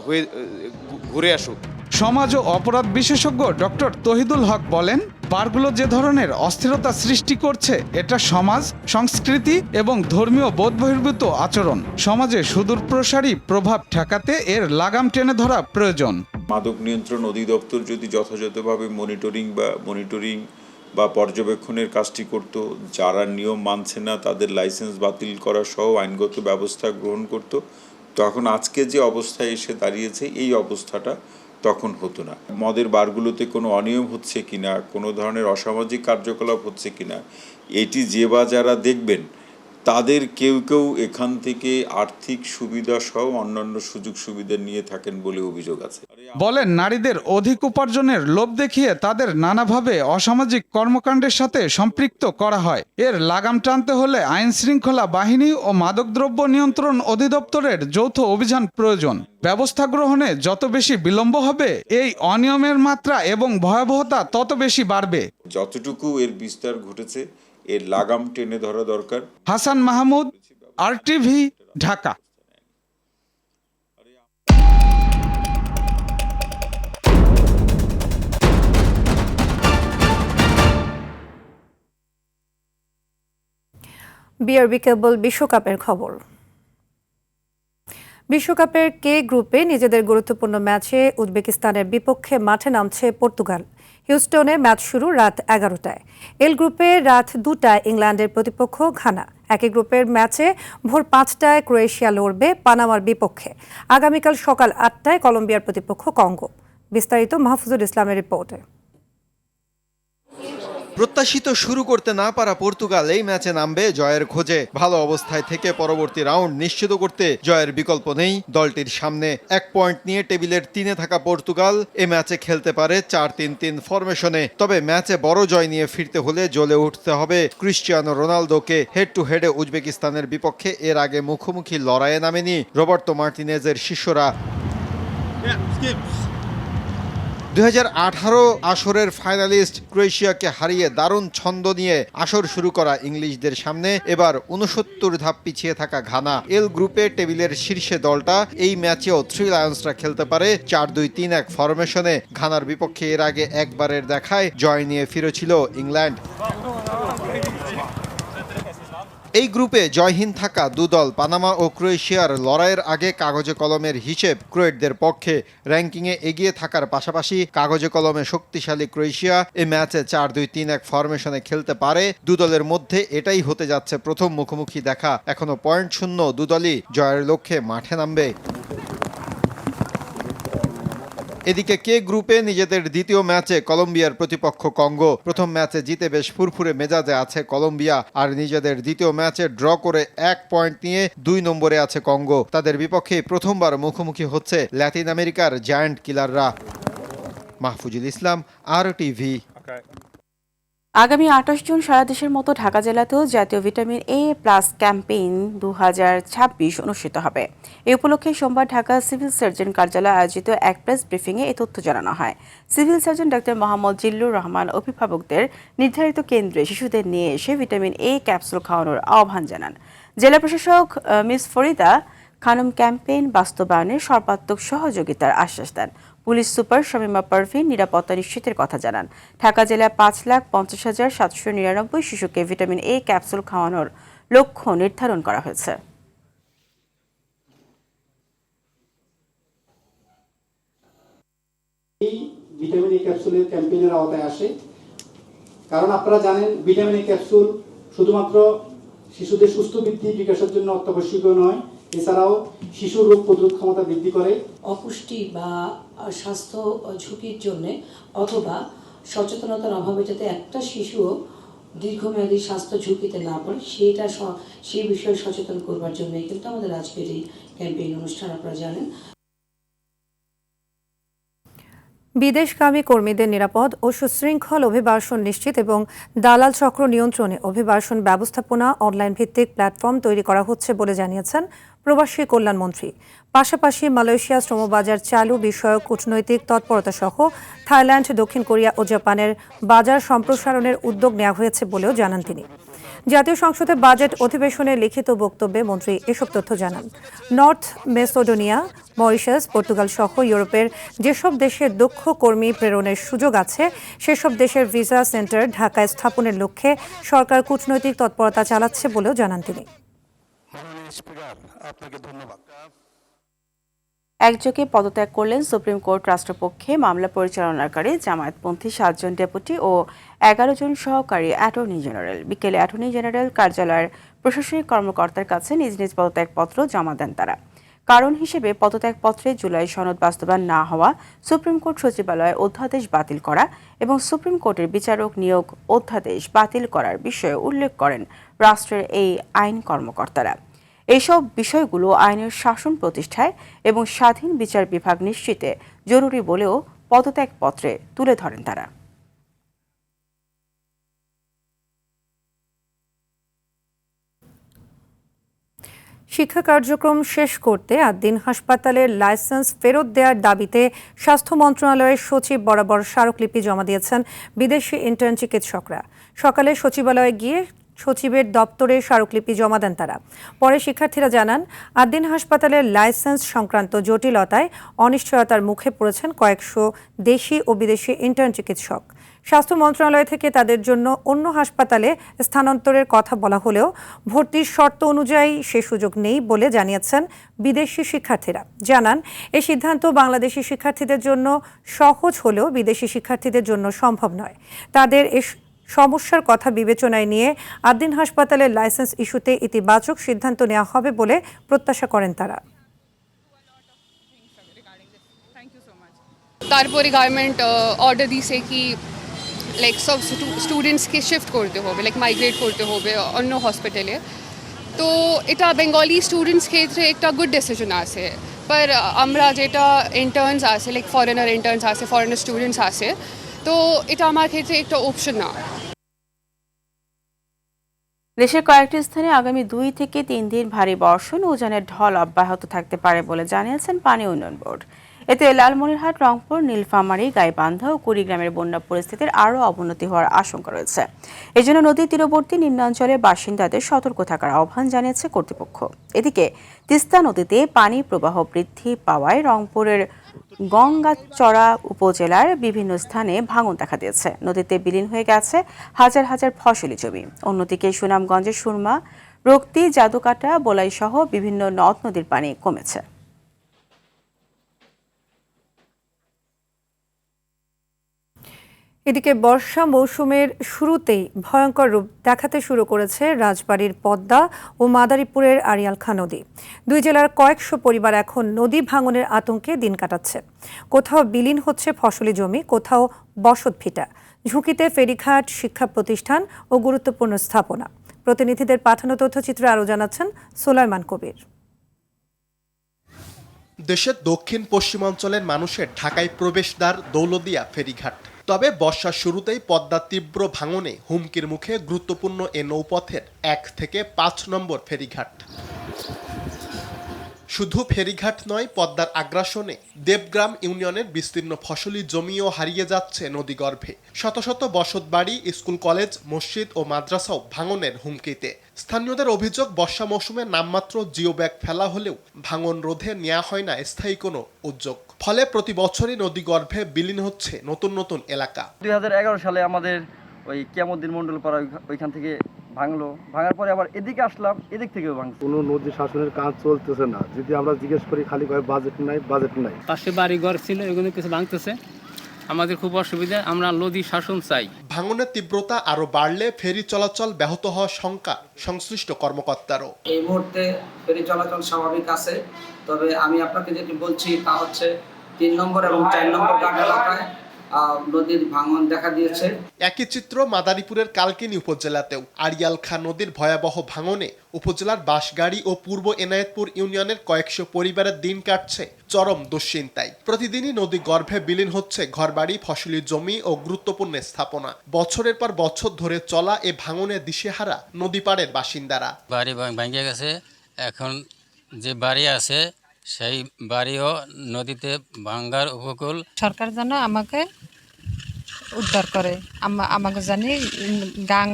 Speaker 4: ঘুরে আসুক।
Speaker 22: সমাজ ও অপরাধ বিশেষজ্ঞ ডক্টর তহিদুল হক বলেন, বারগুলো যে ধরনের অস্থিরতা সৃষ্টি করছে এটা সমাজ, সংস্কৃতি এবং ধর্মীয় বোধবহির্ভূত আচরণ। সমাজে সুদূরপ্রসারী প্রভাব ঠেকাতে এর লাগাম টেনে ধরা প্রয়োজন।
Speaker 23: মাদক নিয়ন্ত্রণ অধিদপ্তর যদি যথাযথভাবে মনিটরিং বা পর্যবেক্ষণের কাজটি করত, যারা নিয়ম মানছে না তাদের লাইসেন্স বাতিল করা সহ আইনগত ব্যবস্থা গ্রহণ করত, তখন আজকে যে অবস্থায় এসে দাঁড়িয়েছে এই অবস্থাটা তখন হতো না। মদের বারগুলোতে কোনো অনিয়ম হচ্ছে কিনা, কোনো ধরনের অসামাজিক কার্যকলাপ হচ্ছে কিনা, এটি যে বা যারা দেখবেন তাদের কেউ কেউ এখান থেকে আর্থিক সুবিধা সহ অন্যান্য সুযোগ সুবিধা নিয়ে থাকেন বলে অভিযোগ আছে।
Speaker 22: বলেন, নারীদের অধিক উপার্জনের লোভ দেখিয়ে তাদের নানাভাবে অসামাজিক কর্মকাণ্ডের সাথে সম্পৃক্ত করা হয়। এর লাগাম টানতে হলে আইন শৃঙ্খলা বাহিনী ও মাদকদ্রব্য নিয়ন্ত্রণ অধিদপ্তরের যৌথ অভিযান প্রয়োজন। ব্যবস্থা গ্রহণে যত বেশি বিলম্ব হবে, এই অনিয়মের মাত্রা এবং ভয়াবহতা তত বেশি বাড়বে।
Speaker 23: যতটুকু এর বিস্তার ঘটেছে এর লাগাম টেনে ধরা দরকার।
Speaker 22: হাসান মাহমুদ, RTV, ঢাকা।
Speaker 1: বিআরবি কেবল বিশ্বকাপের খবর। বিশ্বকাপের কে গ্রুপে নিজেদের গুরুত্বপূর্ণ ম্যাচে উজবেকিস্তানের বিপক্ষে মাঠে নামছে পর্তুগাল। হিউস্টনে ম্যাচ শুরু রাত 11টায়। এল গ্রুপে রাত 2টায় ইংল্যান্ডের প্রতিপক্ষ ঘানা। একই গ্রুপের ম্যাচে ভোর 5টায় ক্রোয়েশিয়া লড়বে পানামার বিপক্ষে। আগামীকাল সকাল 8টায় কলম্বিয়ার প্রতিপক্ষ কঙ্গো। বিস্তারিত মাহফুজুল ইসলামের রিপোর্টে।
Speaker 24: প্রত্যাশিত শুরু করতে না পারা পর্তুগাল এই ম্যাচে নামবে জয়ের খোঁজে। ভালো অবস্থায় থেকে পরবর্তী রাউন্ড নিশ্চিত করতে জয়ের বিকল্প নেই দলটির সামনে। 1 পয়েন্ট নিয়ে টেবিলের 3-এ থাকা পর্তুগাল এ ম্যাচে খেলতে পারে 4-3-3 ফরমেশনে। তবে ম্যাচে বড় জয় নিয়ে ফিরতে হলে জ্বলে উঠতে হবে ক্রিশ্চিয়ানো রোনালদোকে। হেড টু হেডে উজবেকিস্তানের বিপক্ষে এর আগে মুখোমুখি লড়াইয়ে নামেনি রবার্তো মার্টিনেজের শিষ্যরা। 2018 আসরের ফাইনালিস্ট ক্রোয়েশিয়াকে হারিয়ে দারুণ ছন্দ নিয়ে আসর শুরু করা ইংলিশদের সামনে এবার 69 ধাপ পিছিয়ে থাকা ঘানা। এল গ্রুপে টেবিলের শীর্ষে দলটা এই ম্যাচেও 3 লায়ন্সরা খেলতে পারে 4-2-3-1 ফরমেশনে। ঘানার বিপক্ষে এর আগে একবারের দেখায় জয় নিয়ে ফিরেছিল ইংল্যান্ড। এই গ্রুপে জয়হীন থাকা দুদল পানামা ও ক্রোয়েশিয়ার লড়াইয়ের আগে কাগজে কলমের হিসেব ক্রোয়েটদের পক্ষে। র্যাঙ্কিংয়ে এগিয়ে থাকার পাশাপাশি কাগজে কলমে শক্তিশালী ক্রোয়েশিয়া এ ম্যাচে 4-2-3-1 ফরমেশনে খেলতে পারে। দুদলের মধ্যে এটাই হতে যাচ্ছে প্রথম মুখোমুখি দেখা। এখনো পয়েন্ট শূন্য দুদলই জয়ের লক্ষ্যে মাঠে নামবে। এদিকে কে গ্রুপে নিজেদের দ্বিতীয় ম্যাচে কলম্বিয়ার প্রতিপক্ষ কঙ্গো। প্রথম ম্যাচে জিতে বেশ ফুরফুরে মেজাজে আছে কলম্বিয়া, আর নিজেদের দ্বিতীয় ম্যাচে ড্র করে 1 পয়েন্ট নিয়ে 2 নম্বরে আছে কঙ্গো। তাদের বিপক্ষে প্রথমবার মুখোমুখি হচ্ছে ল্যাটিন আমেরিকার জায়ান্ট কিলাররা। মাহফুজুল ইসলাম, RTV।
Speaker 2: আগামী 28 জুন সারা দেশের মতো ঢাকা জেলাতেও জাতীয় ভিটামিন A+ ক্যাম্পেইন 2026 অনুষ্ঠিত হবে। এ উপলক্ষে সোমবার ঢাকা সিভিল সার্জন কার্যালয়ে আয়োজিত এক প্রেস ব্রিফিংয়ে এ তথ্য জানানো হয়। Civil surgeon doctor Mohammad Zillur Rahman অভিভাবকদের নির্ধারিত কেন্দ্রে শিশুদের নিয়ে এসে ভিটামিন A ক্যাপসুল খাওয়ানোর আহ্বান জানান। জেলা প্রশাসক মিস ফরিদা খানম ক্যাম্পেইন বাস্তবায়নে সর্বাত্মক সহযোগিতার আশ্বাস দেন। পুলিশ সুপার শামীমা পারভিন নিরাপত্তা নিশ্চিতের কথা জানান। ঢাকা জেলায় 5,50,799 শিশুকে ভিটামিন A ক্যাপসুল খাওয়ানোর লক্ষ্য নির্ধারণ করা হয়েছে।
Speaker 25: এই ভিটামিন A ক্যাপসুলের ক্যাম্পেইনের আওতায় আসে, কারণ আপনারা জানেন ভিটামিন A ক্যাপসুল শুধুমাত্র শিশুদের সুস্থ বৃদ্ধি বিকাশের জন্য অত্যাবশ্যকীয় নয়, এছাড়াও শিশুর রোগ প্রতিরোধ ক্ষমতা বৃদ্ধি করে।
Speaker 5: অপুষ্টি বা স্বাস্থ্য ঝুঁকির জন্য অথবা সচেতনতার অভাবে যাতে একটা শিশুও দীর্ঘমেয়াদী স্বাস্থ্য ঝুঁকিতে না পড়ে সেই বিষয়ে সচেতন করবার জন্যই কিন্তু আমাদের আজকের এই ক্যাম্পেইন অনুষ্ঠান, আপনারা জানেন।
Speaker 1: বিদেশগামী কর্মীদের নিরাপদ ও সুশৃঙ্খল অভিবাসন নিশ্চিত এবং দালাল চক্র নিয়ন্ত্রণে অভিবাসন ব্যবস্থাপনা অনলাইন ভিত্তিক প্ল্যাটফর্ম তৈরি করা হচ্ছে বলে জানিয়েছেন প্রবাসী কল্যাণমন্ত্রী। পাশাপাশি মালয়েশিয়া শ্রমবাজার চালু বিষয়ক কূটনৈতিক তৎপরতা সহ থাইল্যান্ড, দক্ষিণ কোরিয়া ও জাপানের বাজার সম্প্রসারণের উদ্যোগ নেওয়া হয়েছে বলেও জানান তিনি। জাতীয় সংসদে বাজেট অধিবেশনে লিখিত বক্তব্যে মন্ত্রী এসব তথ্য জানান। নর্থ মেসিডোনিয়া, মরিশাস, পর্তুগাল সহ ইউরোপের যেসব দেশে দক্ষ কর্মী প্রেরণের সুযোগ আছে সেসব দেশের ভিসা সেন্টার ঢাকায় স্থাপনের লক্ষ্যে সরকার কূটনৈতিক তৎপরতা চালাচ্ছে বলেও জানান তিনি।
Speaker 2: একযোগে পদত্যাগ করলেন সুপ্রিম কোর্ট রাষ্ট্রপক্ষে মামলা পরিচালনাকারী জামায়াতপন্থী 7 জন ডেপুটি ও 11 জন সহকারী অ্যাটর্নি জেনারেল। বিকেলে অ্যাটর্নি জেনারেল কার্যালয়ের প্রশাসনিক কর্মকর্তার কাছে নিজ নিজ পদত্যাগপত্র জমা দেন তারা। কারণ হিসেবে পদত্যাগপত্রে জুলাই সনদ বাস্তবায়ন না হওয়া, সুপ্রিম কোর্ট সচিবালয়ের অধ্যাদেশ বাতিল করা এবং সুপ্রিম কোর্টের বিচারক নিয়োগ অধ্যাদেশ বাতিল করার বিষয়ে উল্লেখ করেন রাষ্ট্রের এই আইন কর্মকর্তারা। এইসব বিষয়গুলো আইনের শাসন প্রতিষ্ঠায় এবং স্বাধীন বিচার বিভাগ নিশ্চিতে জরুরি বলেও পদত্যাগপত্রে তুলে ধরেন তারা।
Speaker 1: শিক্ষা কার্যক্রম শেষ করতে আদ্দিন হাসপাতালের লাইসেন্স ফেরত দেওয়ার দাবিতে স্বাস্থ্য মন্ত্রণালয়ের সচিব বরাবর স্মারকলিপি জমা দিয়েছেন বিদেশি ইন্টার্ন চিকিৎসকরা। সকালে সচিবালয়ে গিয়ে সচিবের দপ্তরে স্মারকলিপি জমা দেন তারা। পরে শিক্ষার্থীরা জানান, আদ্দিন হাসপাতালের লাইসেন্স সংক্রান্ত জটিলতায় অনিশ্চয়তার মুখে পড়েছেন কয়েকশো দেশি ও বিদেশি ইন্টার্ন চিকিৎসক। স্বাস্থ্য মন্ত্রণালয় থেকে তাদের জন্য অন্য হাসপাতালে স্থানান্তরের কথা বলা হলেও ভর্তির শর্ত অনুযায়ী সে সুযোগ নেই বলে জানিয়েছেন বিদেশি শিক্ষার্থীরা। জানান, এই সিদ্ধান্ত বাংলাদেশি শিক্ষার্থীদের জন্য সহজ হলেও বিদেশি শিক্ষার্থীদের জন্য সম্ভব নয়। তাদের সমস্যার কথা বিবেচনায় নিয়ে আদ্দিন হাসপাতালের লাইসেন্স ইস্যুতে ইতিবাচক সিদ্ধান্ত নেওয়া হবে বলে প্রত্যাশা করেন তারা।
Speaker 6: তারপরে গভর্নমেন্ট অর্ডার দিয়েছে কি সব স্টুডেন্টসকে শিফট করতে হবে, মাইগ্রেট করতে হবে অন্য হসপিটালে। তো এটা বেঙ্গলি স্টুডেন্টস ক্ষেত্রে একটা গুড ডিসিশন আছে। पर আমরা যেটা ইন্টার্নস আছে ফরেনার ইন্টার্নস আছে, ফরেনার স্টুডেন্টস আছে, তো এটা আমার ক্ষেত্রে একটা অপশন না।
Speaker 2: দেশের কয়েকটি স্থানে আগামী 2 থেকে 3 দিন ভারী বর্ষণ ও উজানের ঢল অব্যাহত থাকতে পারে বলে জানিয়েছেন পানি উন্নয়ন বোর্ড। এতে লালমনিরহাট, রংপুর, নীলফামারী, গাইবান্ধা ও কুড়িগ্রামের বন্যা পরিস্থিতির আরও অবনতি হওয়ার আশঙ্কা রয়েছে। এজন্য নদীর তীরবর্তী নিম্নাঞ্চলের বাসিন্দাদের সতর্ক থাকার আহ্বান জানিয়েছে কর্তৃপক্ষ। এদিকে তিস্তা নদীতে পানি প্রবাহ বৃদ্ধি পাওয়ায় রংপুরের গঙ্গাচড়া উপজেলার বিভিন্ন স্থানে ভাঙন দেখা দিয়েছে। নদীতে বিলীন হয়ে গেছে হাজার হাজার ফসলি জমি। অন্যদিকে সুনামগঞ্জের সুরমা, রক্তি, জাদুকাটা, বোলাই সহ বিভিন্ন নদ নদীর পানি কমেছে।
Speaker 1: এদিকে বর্ষা মৌসুমের শুরুতেই ভয়ঙ্কর রূপ দেখাতে শুরু করেছে রাজবাড়ীর পদ্মা ও মাদারীপুরের আড়িয়াল খাঁ নদী। 2 জেলার কয়েকশো পরিবার এখন নদী ভাঙনের আতঙ্কে দিন কাটাচ্ছে। কোথাও বিলীন হচ্ছে ফসলি জমি, কোথাও বসতভিটা। ঝুঁকিতে ফেরিঘাট, শিক্ষা প্রতিষ্ঠান ও গুরুত্বপূর্ণ স্থাপনা। প্রতিনিধিদের পাঠানো তথ্যচিত্র আরও জানাচ্ছেন সুলাইমান কবির।
Speaker 18: দেশের দক্ষিণ পশ্চিমাঞ্চলের মানুষের ঢাকায় প্রবেশদ্বার দৌলতদিয়া ফেরিঘাট। তবে বর্ষার শুরুতেই পদ্মার তীব্র ভাঙনে হুমকির মুখে গুরুত্বপূর্ণ এ নৌপথের 1 থেকে 5 নম্বর ফেরিঘাট। শুধু ফেরিঘাট নয়, পদ্মার আগ্রাসনে দেবগ্রাম ইউনিয়নের বিস্তীর্ণ ফসলি জমিও হারিয়ে যাচ্ছে নদীগর্ভে। শত শত বসতবাড়ি, স্কুল, কলেজ, মসজিদ ও মাদ্রাসাও ভাঙনের হুমকিতে। স্থানীয়দের অভিযোগ, বর্ষা মৌসুমে নামমাত্র জিও ব্যাগ ফেলা হলেও ভাঙন রোধে নেওয়া হয় না স্থায়ী কোনো উদ্যোগ। ফলে প্রতি বছরই নদীগর্ভে বিলীন হচ্ছে নতুন নতুন এলাকা।
Speaker 7: 2011 সালে আমাদের ওই কিয়ামউদ্দিন মন্ডল পাড়া ওইখান থেকে ভাঙলো, ভাঙার পরে আবার এদিকে আসলাম, এদিক থেকেও ভাঙছে।
Speaker 8: কোনো নদী শাসনের কাজ চলতেছে না। যদি আমরা জিজ্ঞেস করি খালি কয় বাজেট নাই, বাজেট নাই।
Speaker 9: পাশে বাড়ি ঘর ছিল, এগুলো কিছু ভাঙতেছে, আমাদের খুব অসুবিধা, আমরা নদী শাসন চাই।
Speaker 18: ভাঙনের তীব্রতা আরো বাড়লে ফেরি চলাচল ব্যাহত হওয়ার শঙ্কা সংশ্লিষ্ট কর্মকর্তারও।
Speaker 10: এই মুহূর্তে ফেরি চলাচল স্বাভাবিক আছে, তবে আমি আপনাকে যেটি বলছি তা হচ্ছে 3 নম্বর এবং 4 নম্বর ঘাট এলাকায় নদীর ভাঙন দেখা দিয়েছে।
Speaker 18: একই চিত্র মাদারীপুরের কালকিনি উপজেলাতেও আড়িয়াল খাঁ নদীর ভয়াবহ ভাঙনে উপজেলার বাঁশগাড়ি ও পূর্ব এনায়েতপুর ইউনিয়নের কয়েকশো পরিবারের দিন কাটছে চরম দুশ্চিন্তায়। প্রতিদিনই নদী গর্ভে বিলীন হচ্ছে ঘরবাড়ি, ফসলি জমি ও গুরুত্বপূর্ণ স্থাপনা। বছরের পর বছর ধরে চলা এ ভাঙনে দিশেহারা নদী পাড়ের বাসিন্দারা।
Speaker 11: বাড়ি ভেঙে গেছে, এখন যে বাড়ি আছে সেই বাড়িও নদীতে ভাঙ্গার উপকূল।
Speaker 12: সরকার যেন আমাকে উদ্ধার করে, আমাকে জানি গাং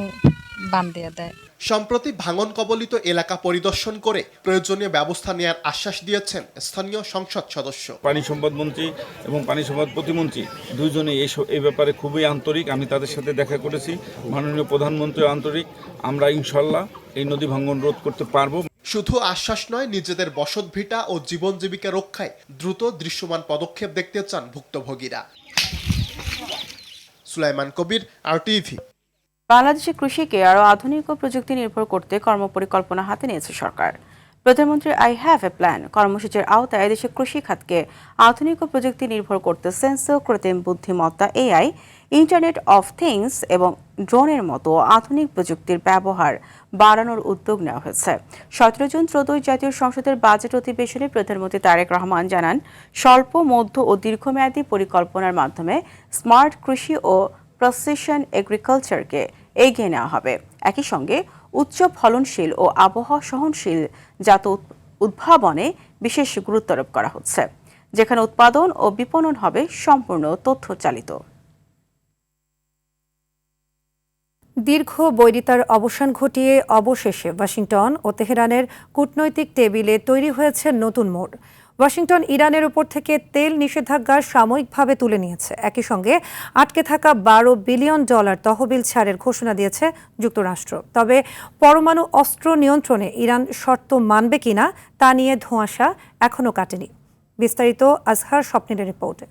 Speaker 12: বান্ধিয়ে দেয়।
Speaker 18: সম্প্রতি ভাঙন কবলিত এলাকা পরিদর্শন করে প্রয়োজনীয় ব্যবস্থা নেওয়ার আশ্বাস দিয়েছেন স্থানীয় সংসদ সদস্য।
Speaker 14: পানি সম্পদ মন্ত্রী এবং পানি সম্পদ প্রতিমন্ত্রী দুইজনে এই ব্যাপারে খুবই আন্তরিক। আমি তাদের সাথে দেখা করেছি, মাননীয় প্রধানমন্ত্রী আন্তরিক। আমরা ইনশাল্লাহ এই নদী ভাঙন রোধ করতে পারবো।
Speaker 18: শুধু আশ্বাস নয়, নিজেদের বসতভিটা ও জীবন জীবিকা রক্ষায় দ্রুত দৃশ্যমান পদক্ষেপ দেখতে চান ভুক্তভোগীরা। সুলাইমান কবির, RTV।
Speaker 2: বাংলাদেশে কৃষিকে আরও আধুনিক ও প্রযুক্তি নির্ভর করতে কর্মপরিকল্পনা হাতে নিয়েছে সরকার। প্রধানমন্ত্রী আই হ্যাভ এ প্ল্যান কর্মসূচির আওতায় দেশে কৃষি খাতকে আধুনিক ও প্রযুক্তি নির্ভর করতে সেন্সর, কৃত্রিম বুদ্ধিমত্তা, AI, ইন্টারনেট অফ থিংস এবং ড্রোনের মতো আধুনিক প্রযুক্তির ব্যবহার বাড়ানোর উদ্যোগ নেওয়া হয়েছে। 17 জুন ত্রয়োদশ জাতীয় সংসদের বাজেট অধিবেশনে প্রধানমন্ত্রী তারেক রহমান জানান, স্বল্প, মধ্য ও দীর্ঘমেয়াদী পরিকল্পনার মাধ্যমে স্মার্ট কৃষি ও প্রিসিশন এগ্রিকালচারকে এগিয়ে নেওয়া হবে। একই সঙ্গে উচ্চ ফলনশীল ও আবহাওয়া সহনশীল জাত উদ্ভাবনে বিশেষ গুরুত্ব আরোপ করা হচ্ছে, যেখানে উৎপাদন ও বিপণন হবে সম্পূর্ণ তথ্য চালিত।
Speaker 1: দীর্ঘ বৈরিতার অবসান ঘটিয়ে অবশেষে ওয়াশিংটন ও তেহরানের কূটনৈতিক টেবিলে তৈরি হয়েছে নতুন মোড়। ওয়াশিংটন ইরানের উপর থেকে তেল নিষেধাজ্ঞা সাময়িকভাবে তুলে নিয়েছে। একই সঙ্গে আটকে থাকা $12 বিলিয়ন তহবিল ছাড়ের ঘোষণা দিয়েছে যুক্তরাষ্ট্র। তবে পরমাণু অস্ত্র নিয়ন্ত্রণে ইরান শর্ত মানবে কিনা তা নিয়ে ধোঁয়াশা এখনও কাটেনি। বিস্তারিত আজহার স্বপ্নের রিপোর্টে।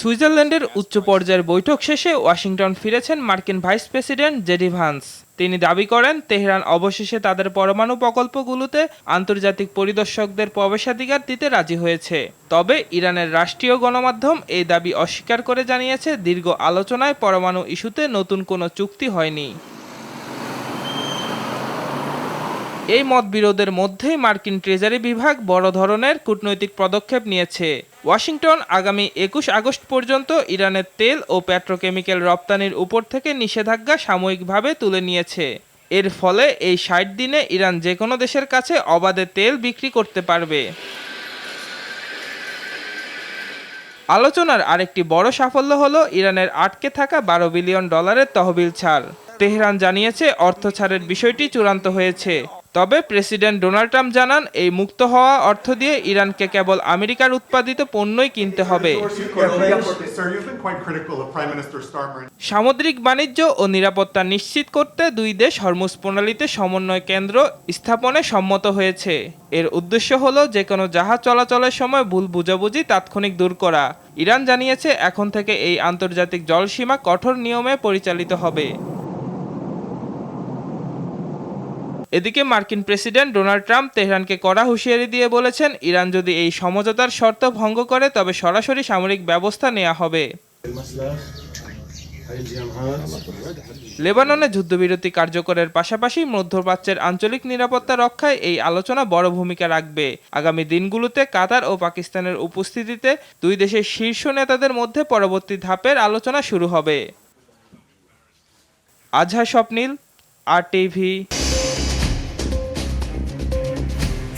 Speaker 26: সুইজারল্যান্ডের উচ্চ পর্যায়ের বৈঠক শেষে ওয়াশিংটন ফিরেছেন মার্কিন ভাইস প্রেসিডেন্ট জেডি ভান্স। তিনি দাবি করেন, তেহরান অবশেষে তাদের পরমাণু প্রকল্পগুলোতে আন্তর্জাতিক পরিদর্শকদের প্রবেশাধিকার দিতে রাজি হয়েছে। তবে ইরানের রাষ্ট্রীয় গণমাধ্যম এই দাবি অস্বীকার করে জানিয়েছে, দীর্ঘ আলোচনায় পরমাণু ইস্যুতে নতুন কোনো চুক্তি হয়নি। এই মতবিরোধের মধ্যেই মার্কিন ট্রেজারি বিভাগ বড় ধরনের কূটনৈতিক পদক্ষেপ নিয়েছে। ওয়াশিংটন আগামী 21 আগস্ট পর্যন্ত ইরানের তেল ও পেট্রোকেমিক্যাল রপ্তানির উপর থেকে নিষেধাজ্ঞা সাময়িকভাবে তুলে নিয়েছে। এর ফলে এই 60 দিনে ইরান যে কোনো দেশের কাছে অবাধে তেল বিক্রি করতে পারবে। আলোচনার আরেকটি বড় সাফল্য হলো ইরানের আটকে থাকা $12 বিলিয়ন তহবিল ছাড়। তেহরান জানিয়েছে, অর্থ ছাড়ের বিষয়টি চূড়ান্ত হয়েছে। তবে প্রেসিডেন্ট ডোনাল্ড ট্রাম্প জানান, এই মুক্ত হওয়া অর্থ দিয়ে ইরানকে কেবল আমেরিকার উৎপাদিত পণ্যই কিনতে হবে। সামুদ্রিক বাণিজ্য ও নিরাপত্তা নিশ্চিত করতে দুই দেশ হরমুজ প্রণালীতে সমন্বয় কেন্দ্র স্থাপনে সম্মত হয়েছে। এর উদ্দেশ্য হলো যে কোনো জাহাজ চলাচলের সময় ভুল বুঝাবুঝি তাৎক্ষণিক দূর করা। ইরান জানিয়েছে, এখন থেকে এই আন্তর্জাতিক জলসীমা কঠোর নিয়মে পরিচালিত হবে। এদিকে মার্কিন প্রেসিডেন্ট ডোনাল্ড ট্রাম্প তেহরানকে কড়া হুঁশিয়ারি দিয়ে বলেছেন, ইরান যদি এই সমঝোতার শর্ত ভঙ্গ করে তবে সরাসরি সামরিক ব্যবস্থা নেওয়া হবে। লেবাননে যুদ্ধবিরতি কার্যকরের পাশাপাশি মধ্যপ্রাচ্যের আঞ্চলিক নিরাপত্তা রক্ষায় এই আলোচনা বড় ভূমিকা রাখবে। আগামী দিনগুলোতে কাতার ও পাকিস্তানের উপস্থিতিতে দুই দেশের শীর্ষ নেতাদের মধ্যে পরবর্তী ধাপের আলোচনা শুরু হবে। আজহার স্বপ্নীল, RTV।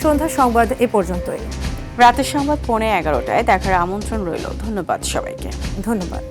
Speaker 1: সন্ধ্যা সংবাদ এ পর্যন্তই।
Speaker 2: রাতের সংবাদ 11:15 দেখার আমন্ত্রণ রইল। ধন্যবাদ সবাইকে।
Speaker 1: ধন্যবাদ।